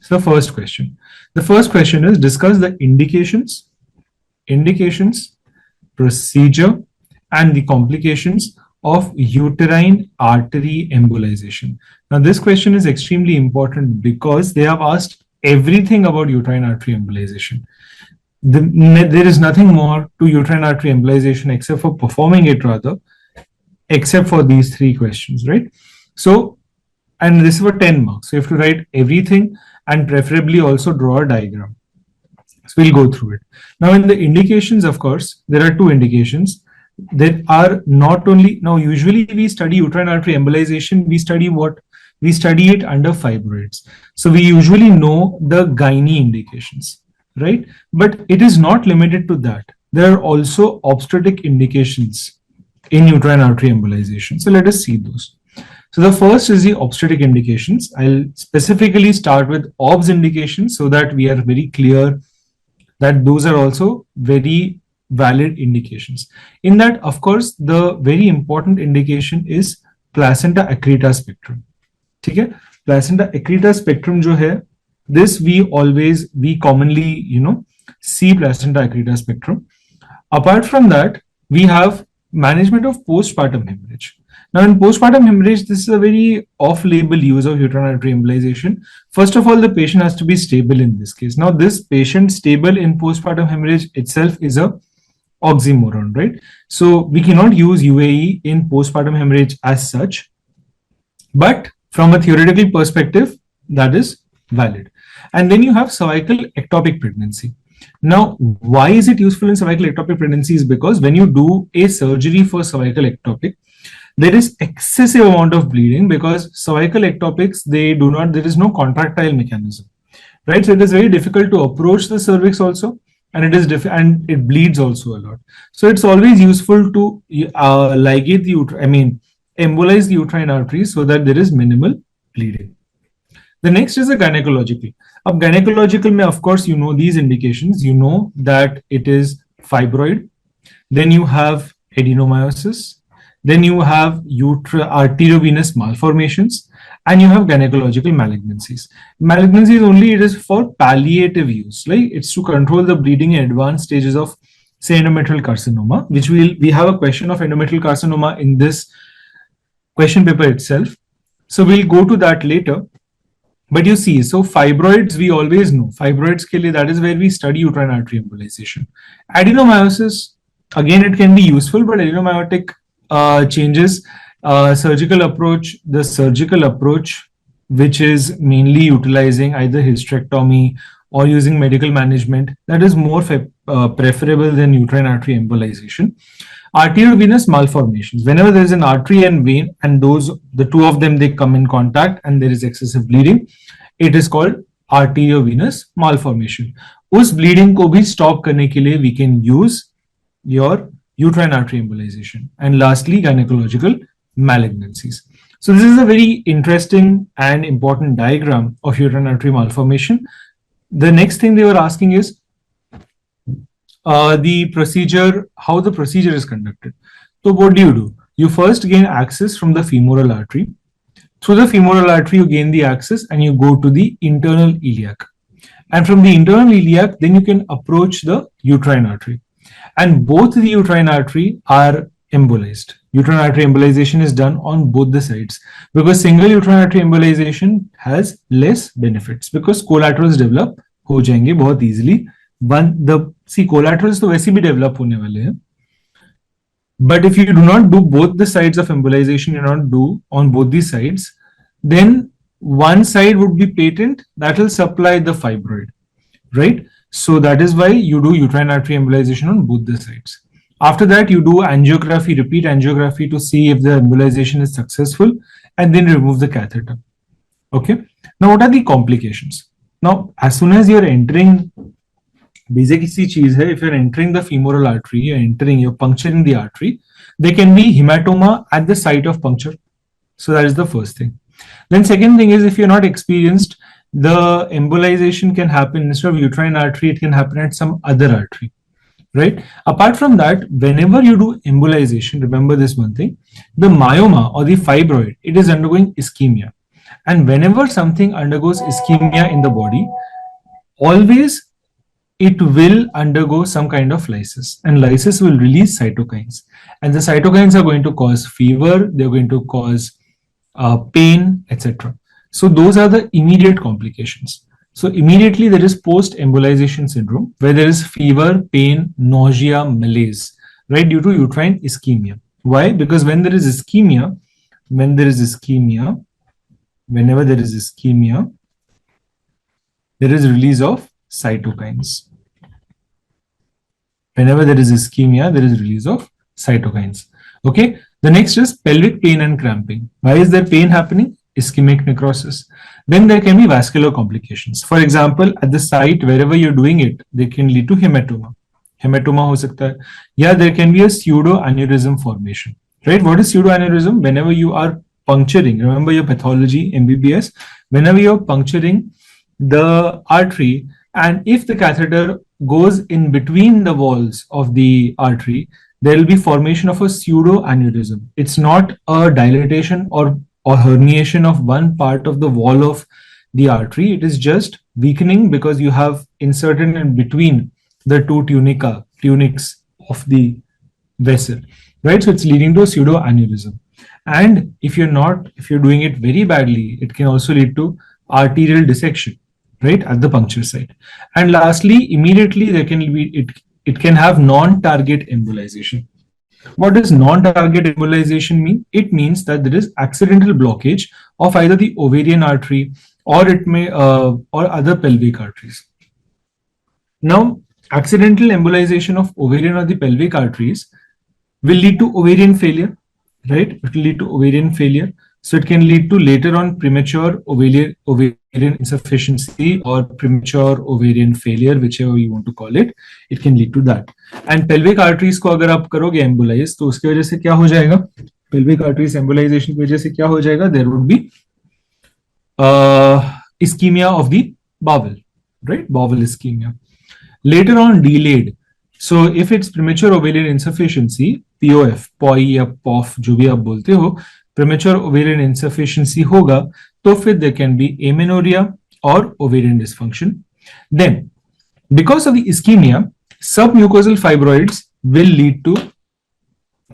So the first question. The first question is discuss the indications, procedure, and the complications of uterine artery embolization. Now, this question is extremely important because they have asked everything about uterine artery embolization. There is nothing more to uterine artery embolization except for performing it, except for these three questions, right? So, and this is for 10 marks. So you have to write everything and preferably also draw a diagram. So we'll go through it. Now, in the indications, of course, there are two indications. There are not only, now usually we study uterine artery embolization, we study what? We study it under fibroids. So we usually know the gynae indications, right? But it is not limited to that. There are also obstetric indications in uterine artery embolization. So let us see those. So the first is the obstetric indications. I'll specifically start with OBS indications so that we are very clear that those are also very valid indications. In that, of course, the very important indication is placenta accreta spectrum. Okay? Placenta accreta spectrum jo hai, this we commonly, see placenta accreta spectrum. Apart from that, we have management of postpartum hemorrhage. Now, in postpartum hemorrhage, this is a very off-label use of uterine artery embolization. First of all, the patient has to be stable in this case. Now, this patient stable in postpartum hemorrhage itself is a oxymoron, right? So we cannot use UAE in postpartum hemorrhage as such, but from a theoretical perspective, that is valid. And then you have cervical ectopic pregnancy. Now, why is it useful in cervical ectopic pregnancy? Is because when you do a surgery for cervical ectopic, there is excessive amount of bleeding because cervical ectopics, there is no contractile mechanism, right? So it is very difficult to approach the cervix also, and it bleeds also a lot. So it's always useful to ligate the embolize the uterine arteries so that there is minimal bleeding. The next is the gynecological. Of gynecological, of course, you know these indications. You know that it is fibroid. Then you have adenomyosis. Then you have arteriovenous malformations, and you have gynecological malignancies. Malignancies only, it is for palliative use, like it's to control the bleeding in advanced stages of, say, endometrial carcinoma, which we have a question of endometrial carcinoma in this question paper itself. So we'll go to that later. But you see, so fibroids, we always know. Fibroids, that is where we study uterine artery embolization. Adenomyosis, again, it can be useful, but adenomyotic changes, surgical approach, which is mainly utilizing either hysterectomy or using medical management, that is more preferable than uterine artery embolization. Arteriovenous malformations, whenever there is an artery and vein and the two of them, they come in contact and there is excessive bleeding, it is called arteriovenous malformation. Us bleeding ko bhi stop karne ke liye we can use your uterine artery embolization. And lastly, gynecological malignancies. So this is a very interesting and important diagram of uterine artery malformation. The next thing they were asking is the procedure, how the procedure is conducted. So what do? You first gain access from the femoral artery. Through the femoral artery, you gain the access and you go to the internal iliac. And from the internal iliac, then you can approach the uterine artery. And both the uterine artery are embolized. Uterine artery embolization is done on both the sides because single uterine artery embolization has less benefits because collaterals develop हो जाएंगे बहुत easily. Collaterals तो वैसे भी develop होने वाले हैं. But if you do not do both the sides of embolization, you not do on both the sides, then one side would be patent that will supply the fibroid, right? So that is why you do uterine artery embolization on both the sides. After that, you do angiography, repeat angiography to see if the embolization is successful and then remove the catheter. Okay. Now, what are the complications? Now, as soon as you're entering, basic cheez hai, if you're entering the femoral artery, you're puncturing the artery, there can be hematoma at the site of puncture. So that is the first thing. Then second thing is if you're not experienced, the embolization can happen instead of uterine artery, it can happen at some other artery, right? Apart from that, whenever you do embolization, remember this one thing, the myoma or the fibroid, it is undergoing ischemia. And whenever something undergoes ischemia in the body, always it will undergo some kind of lysis, and lysis will release cytokines. And the cytokines are going to cause fever, they're going to cause pain, etc. So those are the immediate complications. So immediately there is post-embolization syndrome, where there is fever, pain, nausea, malaise, right, due to uterine ischemia. Why? Because when there is ischemia, whenever there is ischemia, there is release of cytokines. Whenever there is ischemia, there is release of cytokines. Okay. The next is pelvic pain and cramping. Why is there pain happening? Ischemic necrosis. Then there can be vascular complications. For example, at the site wherever you're doing it, they can lead to hematoma. Hematoma ho sakta hai. Yeah, there can be a pseudoaneurysm formation. Right? What is pseudoaneurysm? Whenever you are puncturing, remember your pathology, MBBS, whenever you're puncturing the artery, and if the catheter goes in between the walls of the artery, there will be formation of a pseudoaneurysm. It's not a dilatation or herniation of one part of the wall of the artery. It is just weakening because you have inserted in between the two tunics of the vessel, right? So it's leading to a pseudoaneurysm. And if you're doing it very badly, it can also lead to arterial dissection, right, at the puncture site. And lastly, immediately there can be it can have non-target embolization. What does non-target embolization mean? It means that there is accidental blockage of either the ovarian artery or it may or other pelvic arteries. Now, accidental embolization of ovarian or the pelvic arteries will lead to ovarian failure, right? It will lead to ovarian failure. So it can lead to later on premature ovarian insufficiency or premature ovarian failure, whichever you want to call it. It can lead to that. And pelvic arteries को अगर आप करोगे embolize, तो उसकी वजह से क्या हो जाएगा? Pelvic arteries embolization की वजह से क्या हो जाएगा? There would be ischemia of the bowel, right? Bowel ischemia. Later on, delayed. So if it's premature ovarian insufficiency, POF, POI या POF, जो भी आप बोलते हो, premature ovarian insufficiency होगा, तो फिर there can be amenorrhea or ovarian dysfunction. Then, because of the ischemia, submucosal fibroids will lead to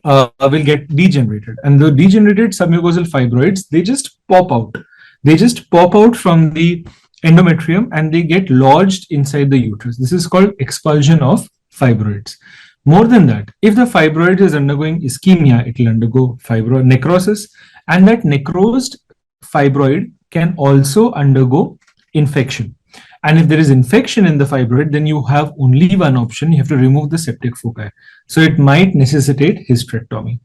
will get degenerated, and the degenerated submucosal fibroids, they just pop out. They just pop out from the endometrium and they get lodged inside the uterus. This is called expulsion of fibroids. More than that, if the fibroid is undergoing ischemia, it will undergo fibroid necrosis, and that necrosed fibroid can also undergo infection. And if there is infection in the fibroid, then you have only one option. You have to remove the septic foci. So it might necessitate hysterectomy.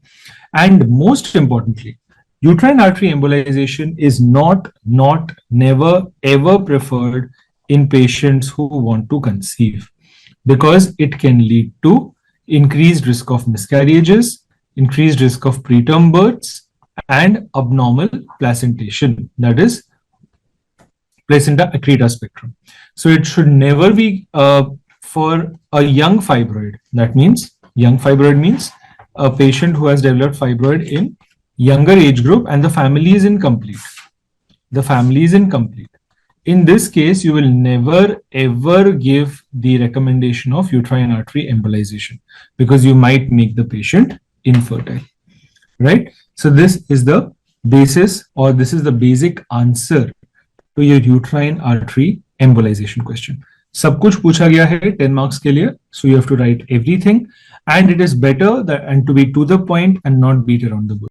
And most importantly, uterine artery embolization is never, ever preferred in patients who want to conceive, because it can lead to increased risk of miscarriages, increased risk of preterm births, and abnormal placentation, that is placenta accreta spectrum. So it should never be for a young fibroid. That means young fibroid means a patient who has developed fibroid in younger age group and the family is incomplete. The family is incomplete. In this case, you will never ever give the recommendation of uterine artery embolization, because you might make the patient infertile, right? So this is the basis, or this is the basic answer to your uterine artery embolization question. सब कुछ पूछा गया है 10 marks के लिए, so you have to write everything, and it is better that and to be to the point and not beat around the bush.